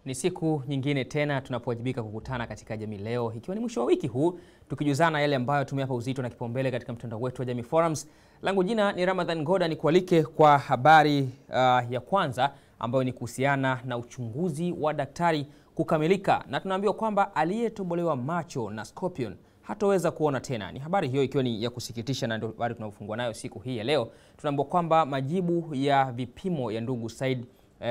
Ni siku nyingine tena tunapowajibika kukutana katika Jamii Leo, ikiwa ni mwisho wa wiki huu, tukijuzana yale ambayo tumeyapa uzito na kipaumbele katika mtandao wetu wa Jamii Forums. Langu jina ni Ramadhan Ngoda, nikualike kwa habari ya kwanza ambayo ni kuhusiana na uchunguzi wa daktari kukamilika, na tunaambiwa kwamba aliyetobolewa macho na scorpion hataweza kuona tena. Ni habari hiyo ikiwa ni ya kusikitisha, na ndio habari tunafungua nayo siku hii ya leo. Tunaambiwa kwamba majibu ya vipimo ya ndugu Said,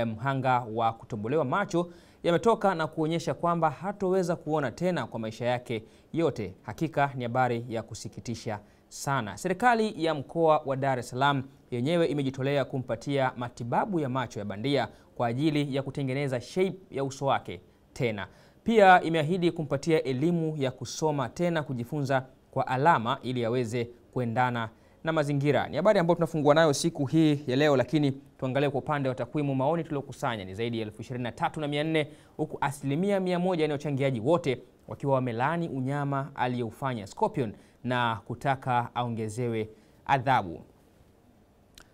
mhanga wa kutobolewa macho, yametoka na kuonyesha kwamba hataweza kuona tena kwa maisha yake yote. Hakika ni habari ya kusikitisha sana. Serikali ya mkoa wa Dar es Salaam yenyewe imejitolea kumpatia matibabu ya macho ya bandia kwa ajili ya kutengeneza shape ya uso wake tena. Pia imeahidi kumpatia elimu ya kusoma tena, kujifunza kwa alama ili aweze kuendana na mazingira. Ni habari ambayo tunafungua nayo siku hii ya leo, lakini tuangalie kwa upande wa takwimu. Maoni tuliokusanya ni zaidi ya 23,400, huku 100% ya wachangiaji wote wakiwa wamelaani unyama aliyoufanya scorpion na kutaka aongezewe adhabu.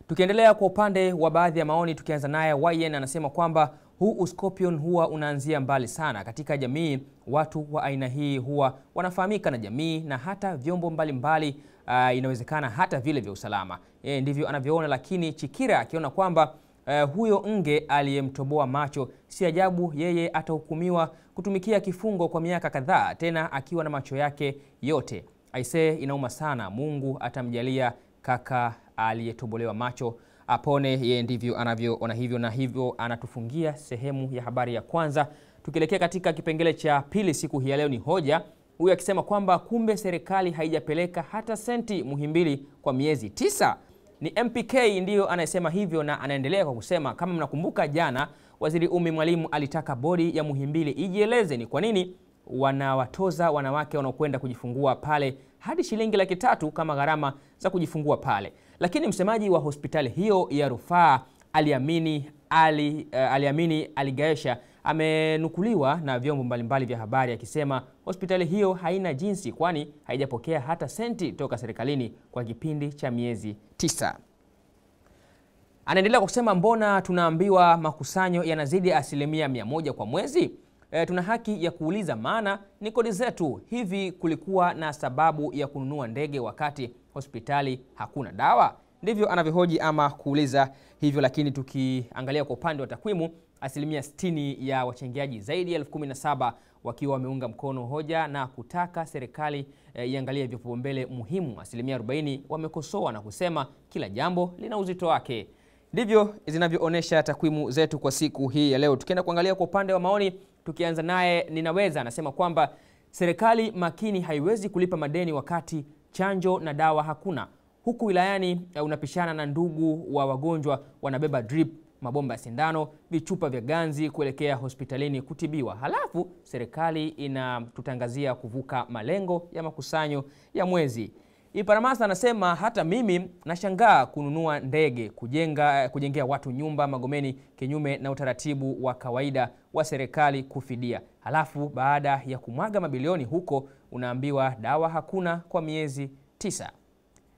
Tukiendelea kwa upande wa baadhi ya maoni, tukianza naye YN anasema kwamba huu scorpion huwa unaanzia mbali sana katika jamii. Watu wa aina hii huwa wanafahamika na jamii na hata vyombo mbalimbali, inawezekana hata vile vya usalama. Ndivyo anavyoona, lakini Chikira akiona kwamba huyo nge aliyemtoboa macho, si ajabu yeye atahukumiwa kutumikia kifungo kwa miaka kadhaa, tena akiwa na macho yake yote. Aisee, inauma sana. Mungu atamjalia kaka aliyetobolewa macho apone. Yeye ndivyo anavyoona hivyo, na hivyo anatufungia sehemu ya habari ya kwanza. Tukielekea katika kipengele cha pili siku hii ya leo, ni hoja huyu akisema kwamba kumbe serikali haijapeleka hata senti Muhimbili kwa miezi 9. Ni MPK ndiyo anayesema hivyo, na anaendelea kwa kusema, kama mnakumbuka, jana Waziri Ummy Mwalimu alitaka bodi ya Muhimbili ijieleze ni kwa nini wanawatoza wanawake wanaokwenda kujifungua pale hadi shilingi 300,000 kama gharama za kujifungua pale. Lakini msemaji wa hospitali hiyo ya rufaa Aliamini Aligaesha amenukuliwa na vyombo mbalimbali vya habari akisema hospitali hiyo haina jinsi, kwani haijapokea hata senti toka serikalini kwa kipindi cha miezi 9. Anaendelea kusema, mbona tunaambiwa makusanyo yanazidi 100% kwa mwezi? Tuna haki ya kuuliza, maana ni kodi zetu. Hivi kulikuwa na sababu ya kununua ndege wakati hospitali hakuna dawa? Ndivyo anavyohoji ama kuuliza hivyo. Lakini tukiangalia kwa upande wa takwimu, 60% ya wachangiaji zaidi ya 17,000 wakiwa wameunga mkono hoja na kutaka serikali iangalie vipaumbele muhimu. 40% wamekosoa na kusema kila jambo lina uzito wake. Ndivyo zinavyoonyesha takwimu zetu kwa siku hii ya leo. Tukienda kuangalia kwa upande wa maoni, tukianza naye Ninaweza anasema kwamba serikali makini haiwezi kulipa madeni wakati chanjo na dawa hakuna. Huku wilayani unapishana na ndugu wa wagonjwa wanabeba drip, mabomba ya sindano, vichupa vya ganzi kuelekea hospitalini kutibiwa. Halafu serikali inatutangazia kuvuka malengo ya makusanyo ya mwezi. Iparamasa anasema hata mimi nashangaa kununua ndege kujengea watu nyumba Magomeni kinyume na utaratibu wa kawaida wa serikali kufidia. Halafu baada ya kumwaga mabilioni huko unaambiwa dawa hakuna kwa miezi 9.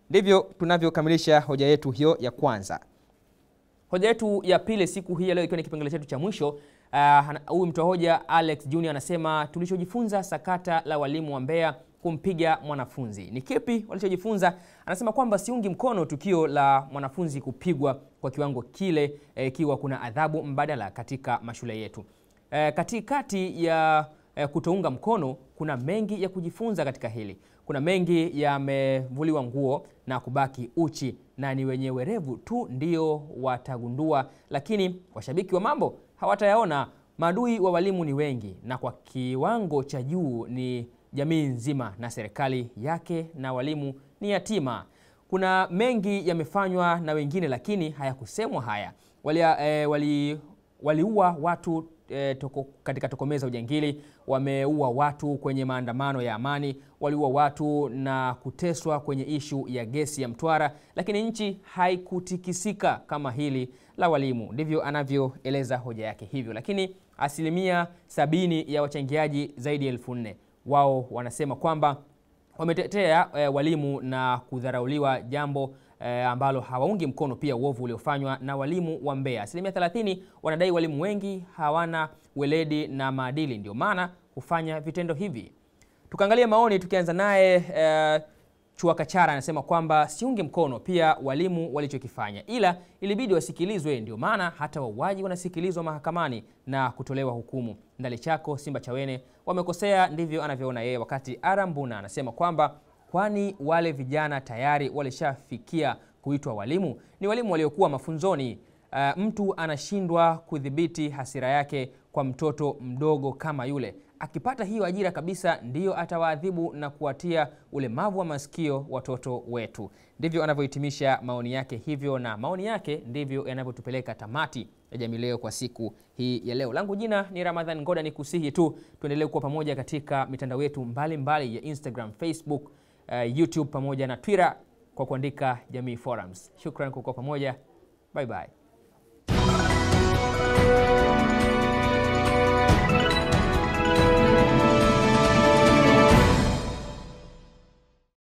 Ndivyo tunavyokamilisha hoja yetu hiyo ya kwanza. Hoja yetu ya pili siku hii ya leo ikiwa ni kipengele chetu cha mwisho. Huyu mtu wa hoja Alex Junior anasema tulichojifunza sakata la walimu wa Mbeya kumpiga mwanafunzi. Ni kipi walichojifunza? Anasema kwamba siungi mkono tukio la mwanafunzi kupigwa kwa kiwango kile, ikiwa kuna adhabu mbadala katika mashule yetu. Katikati ya kutounga mkono, kuna mengi ya kujifunza katika hili. Kuna mengi yamevuliwa nguo na kubaki uchi, na ni wenye werevu tu ndio watagundua, lakini washabiki wa mambo hawatayaona. Maadui wa walimu ni wengi na kwa kiwango cha juu ni jamii nzima, na serikali yake na walimu ni yatima. Kuna mengi yamefanywa na wengine, lakini hayakusemwa haya. Waliua watu katika tokomeza ujangili, wameua watu kwenye maandamano ya amani, waliua watu na kuteswa kwenye ishu ya gesi ya Mtwara, lakini nchi haikutikisika kama hili la walimu. Ndivyo anavyoeleza hoja yake hivyo. Lakini 70% ya wachangiaji zaidi ya 4,000 wao wanasema kwamba wametetea walimu na kudharauliwa, jambo ambalo hawaungi mkono pia uovu uliofanywa na walimu wa Mbeya. 30% wanadai walimu wengi hawana weledi na maadili, ndio maana hufanya vitendo hivi. Tukaangalia maoni, tukianza naye Chuakachara anasema kwamba siungi mkono pia walimu walichokifanya, ila ilibidi wasikilizwe, ndio maana hata wauaji wanasikilizwa mahakamani na kutolewa hukumu. Ndalichako Simba Chawene wamekosea, ndivyo anavyoona yeye, wakati Arambuna anasema kwamba kwani wale vijana tayari walishafikia kuitwa walimu? Ni walimu waliokuwa mafunzoni. Mtu anashindwa kudhibiti hasira yake kwa mtoto mdogo kama yule. Akipata hiyo ajira kabisa, ndiyo atawaadhibu na kuwatia ulemavu wa masikio watoto wetu. Ndivyo anavyohitimisha maoni yake hivyo, na maoni yake ndivyo yanavyotupeleka tamati ya Jamii Leo kwa siku hii ya leo. Langu jina ni Ramadhan Ngoda, ni kusihi tu tuendelee kuwa pamoja katika mitandao yetu mbalimbali ya Instagram, Facebook, YouTube pamoja na Twitter kwa kuandika Jamii Forums. Shukran kwa kuwa pamoja. Bye bye.